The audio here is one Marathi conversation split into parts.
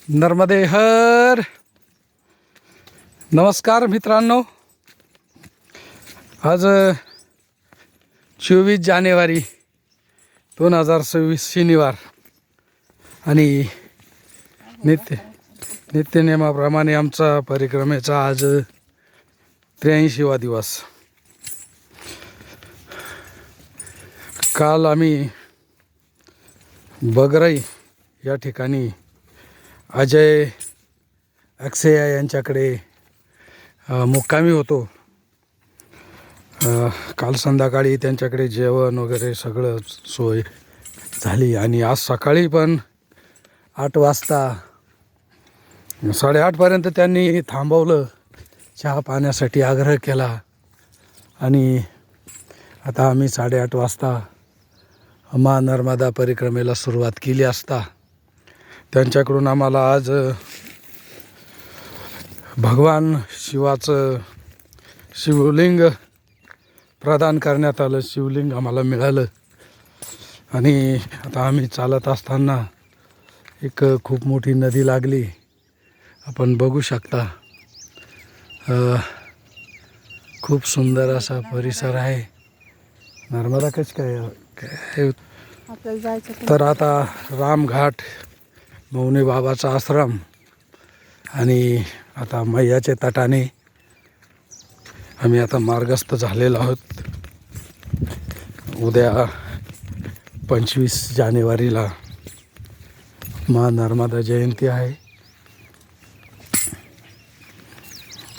नर्मदे हर. नमस्कार मित्रांनो. आज 24 जानेवारी 2026 शनिवार आणि नित्यनेमाप्रमाणे आमचा परिक्रमेचा आज 83वा दिवस. काल आम्ही बगराई या ठिकाणी अजय अक्षय यांच्याकडे मुक्कामी होतो. काल संध्याकाळी त्यांच्याकडे जेवण वगैरे सगळं सोय झाली आणि आज सकाळी पण 8 वाजता 8:30पर्यंत त्यांनी थांबवलं, चहा पाण्यासाठी आग्रह केला आणि आता आम्ही 8:30 वाजता मा नर्मदा परिक्रमेला सुरुवात केली असता त्यांच्याकडून आम्हाला आज भगवान शिवाचं शिवलिंग प्रदान करण्यात आलं. शिवलिंग आम्हाला मिळालं आणि आता आम्ही चालत असताना एक खूप मोठी नदी लागली, आपण बघू शकता. खूप सुंदर असा परिसर आहे. नर्मदा कशी काय तर आता रामघाट, मौनी बाबाचा आश्रम आणि आता मैयाच्या तटाने आम्ही आता मार्गस्थ झालेलो आहोत. उद्या 25 जानेवारीला मा नर्मदा जयंती आहे.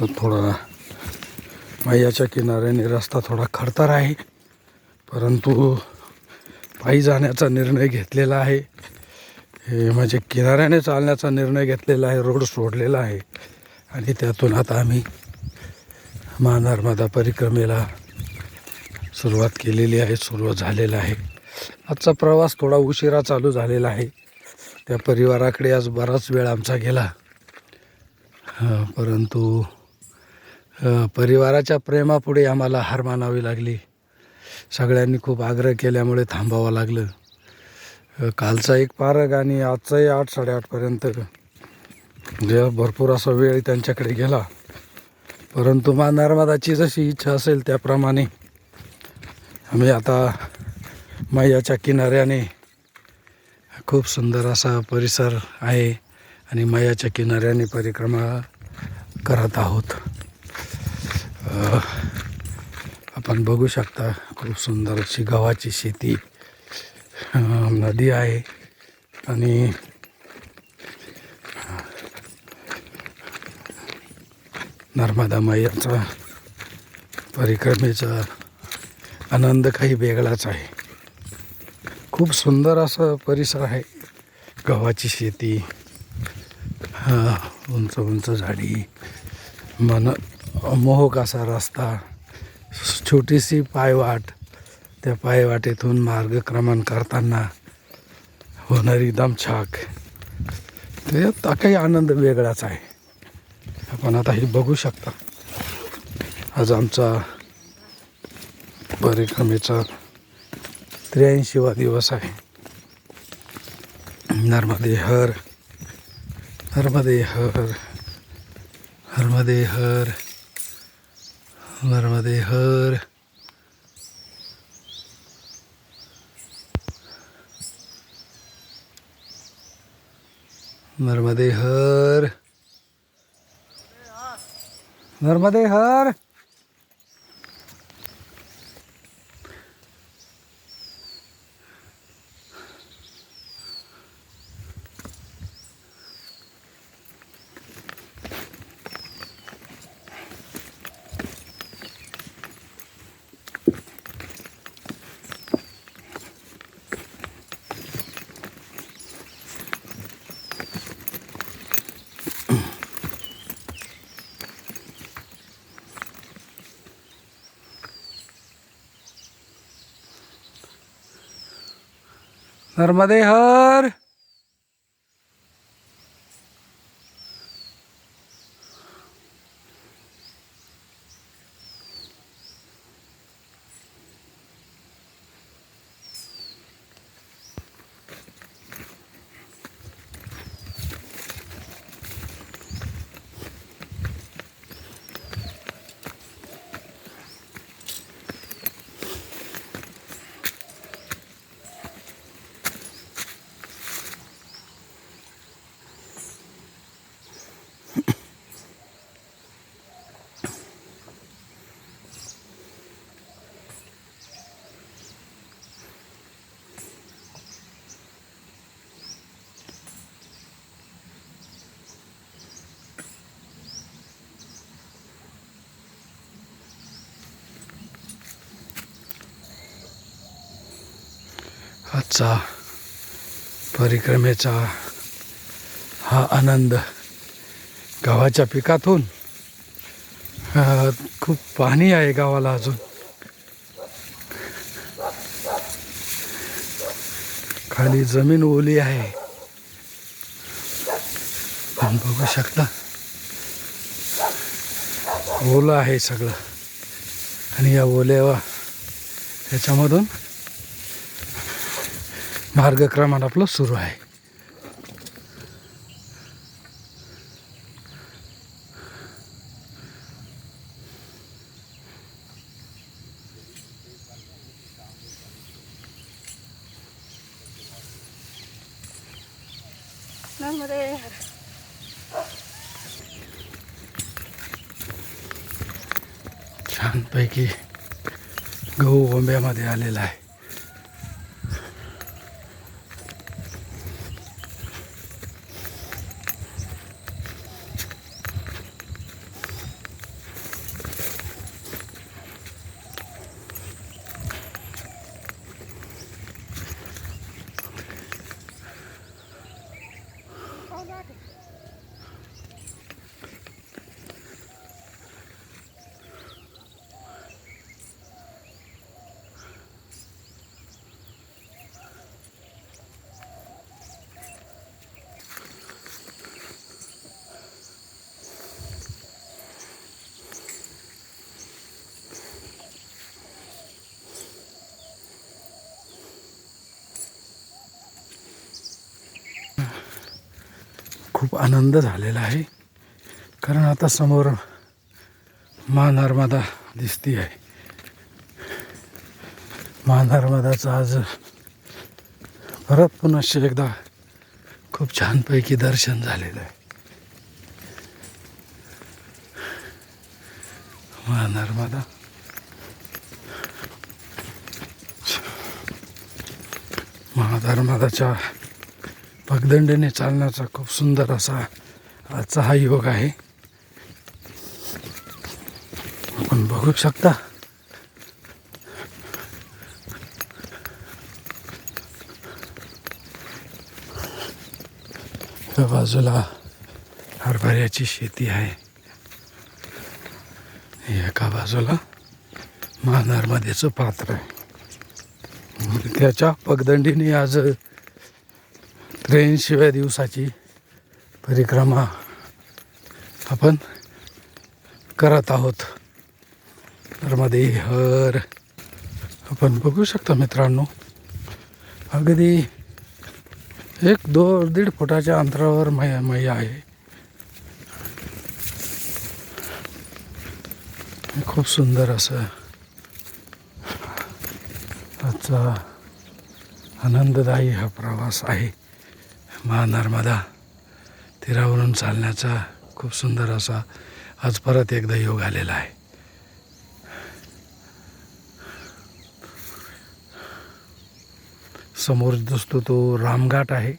तर थोडा मैयाच्या किनाऱ्याने रस्ता थोडा खडतर आहे, परंतु पायी जाण्याचा निर्णय घेतलेला आहे. हे म्हणजे किनाऱ्याने चालण्याचा निर्णय घेतलेला आहे, रोड सोडलेला आहे आणि त्यातून आता आम्ही मा नर्मदा परिक्रमेला सुरुवात केलेली आहे, सुरुवात झालेला आहे. आजचा प्रवास थोडा उशिरा चालू झालेला आहे. त्या परिवाराकडे आज बराच वेळ आमचा गेला, परंतु परिवाराच्या प्रेमापुढे आम्हाला हार मानावी लागली. सगळ्यांनी खूप आग्रह केल्यामुळे थांबावं लागलं. कालचा एक पारग आणि आजचाही 8-8:30पर्यंत भरपूर असा वेळ त्यांच्याकडे गेला, परंतु मा नर्मदाची जशी इच्छा असेल त्याप्रमाणे आम्ही आता मैयाच्या किनाऱ्याने, खूप सुंदर असा परिसर आहे आणि मैयाच्या किनाऱ्याने परिक्रमा करत आहोत. आपण बघू शकता खूप सुंदर अशी गव्हाची शेती, नदी आहे आणि नर्मदा मैयाचा परिक्रमेचा आनंद काही वेगळाच आहे. खूप सुंदर असं परिसर आहे. गव्हाची शेती, उंच उंच झाडी, मोहक असा रस्ता, छोटीशी पायवाट, त्या पायवाटेतून मार्गक्रमण करताना होणारी दमछाक, त्यात काही आनंद वेगळाच आहे. आपण आता हे बघू शकता. आज आमचा परिक्रमेचा 83वा दिवस आहे. नर्मदे हर, नर्मदे हर, नर्मदे हर, नर्मदे हर. नर्मदे हर, नर्मदे हर. नर्मदे हर. आजचा परिक्रमेचा हा आनंद गावाच्या पिकातून खूप पाणी आहे गावाला अजून. खाली जमीन ओली आहे, पण बघू शकता ओलं आहे सगळं. आणि या ओल्या ह्याच्यामधून मार्गक्रमण आपलं सुरू आहे. छानपैकी गहू गोंब्यामध्ये आलेला आहे. खूप आनंद झालेला आहे, कारण आता समोर महानर्मदा दिसती आहे. महानर्मदाचं आज परत पुन्हा एकदा खूप छानपैकी दर्शन झालेलं आहे. महानर्मदा महानर्मदाच्या पगदंडीने चालण्याचा खूप सुंदर असा आजचा हा योग आहे. आपण बघू शकता या बाजूला हरभऱ्याची शेती आहे, एका बाजूला महानर्मदेचं पात्र आहे. त्याच्या पगदंडीने आज 83व्या दिवसाची परिक्रमा आपण करत आहोत. नर्मदे हर आपण बघू शकता मित्रांनो, अगदी 1-2-1.5 फुटाच्या अंतरावर मैया आहे. खूप सुंदर असं आजचा आनंददायी हा प्रवास आहे. महानर्मदा तीरावरून चालण्याचा खूप सुंदर असा आज परत एकदा योग आलेला आहे. समोर दिसतो तो रामघाट आहे.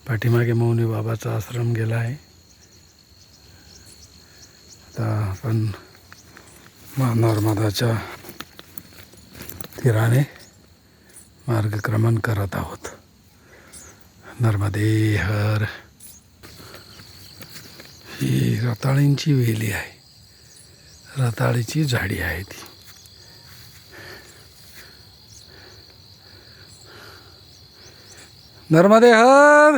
पाठीमागे मौनी बाबाचा आश्रम गेला आहे. आता आपण महानर्मदाच्या तीराने मार्गक्रमण करत आहोत. नर्मदे हर. ही रताळींची वेली आहे, रताळीची झाडी आहे ती. नर्मदे हर.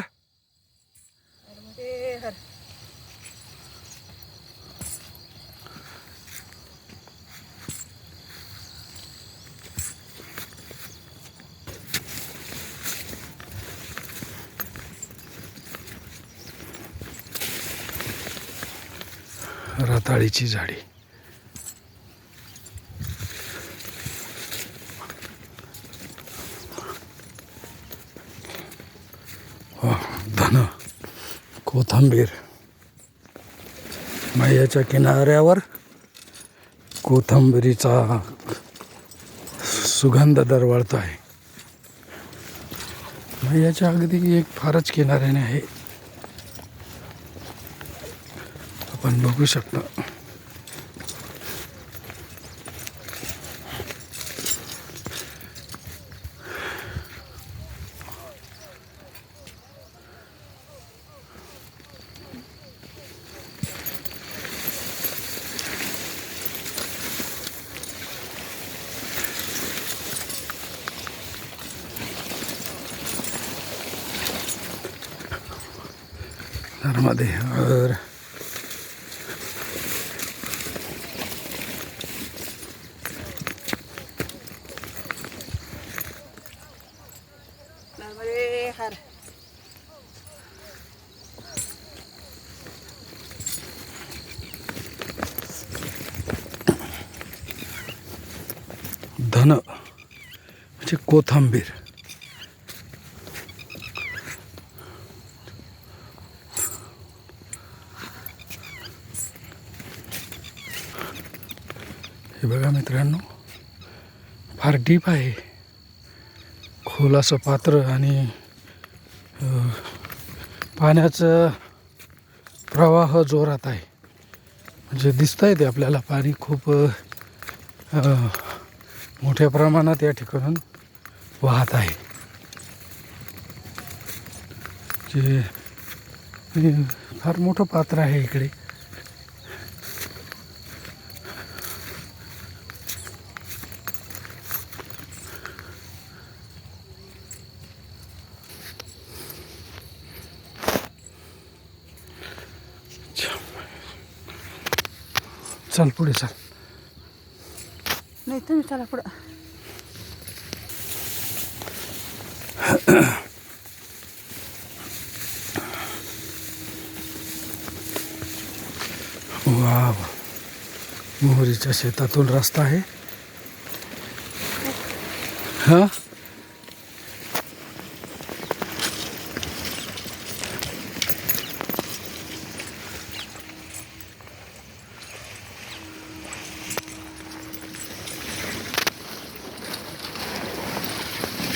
रताळीची झाडी. धन कोथंबीर. मैयाच्या किनाऱ्यावर कोथंबिरीचा सुगंध दरवळतो आहे. मैयाच्या अगदी एक फारच किनाऱ्याने आहे, आपण बघू शकता. नर्मदे हर. नर्मदे हर. धन म्हणजे कोथंबीर. हे बघा मित्रांनो, फार डीप आहे, खोल असं पात्र आणि पाण्याचं प्रवाह जोरात आहे. म्हणजे दिसतंय ते आपल्याला, पाणी खूप मोठ्या प्रमाणात या ठिकाणून वाहत आहे. जे फार मोठं पात्र आहे इकडे. चल पुढे चल. नाही तुम्ही चला पुढं. वा, मोहरीच्या शेतातून रस्ता आहे. हा,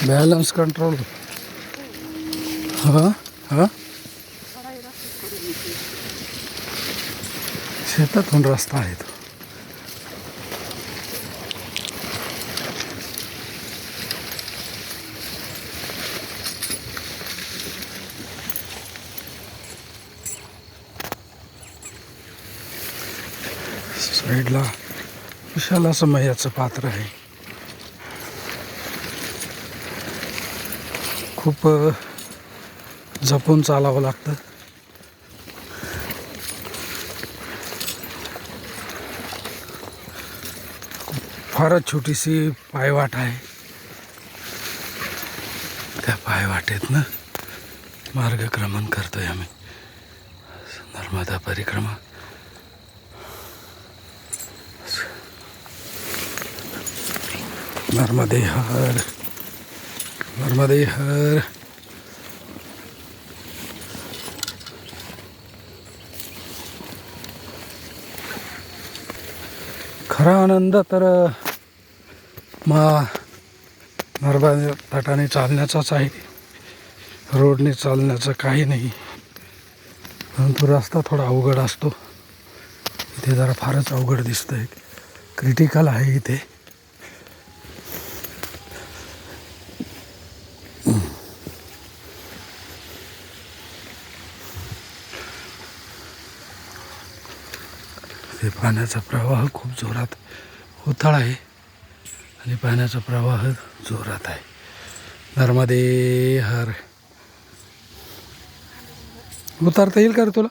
बॅलन्स कंट्रोल. हा हा, शेतातून रस्ता आहे तो. साईडला विशाल असं मैयाचं पात्र आहे. खूप जपून चालावं लागतं. फारच छोटीशी पायवाट आहे. त्या पायवाटेतनं मार्गक्रमण करतोय आम्ही. नर्मदा परिक्रमा. नर्मदे हर. नर्मदे हर. खरा आनंद तर नर्मदा तटाने चालण्याचाच आहे. रोडने चालण्याचं काही नाही, परंतु रस्ता थोडा अवघड असतो. इथे जरा फारच अवघड दिसतंय. क्रिटिकल आहे इथे. ते पाण्याचा प्रवाह खूप जोरात उथळ आहे आणि पाण्याचा प्रवाह जोरात आहे. नर्मदे हर. उतरता येईल का रे तुला?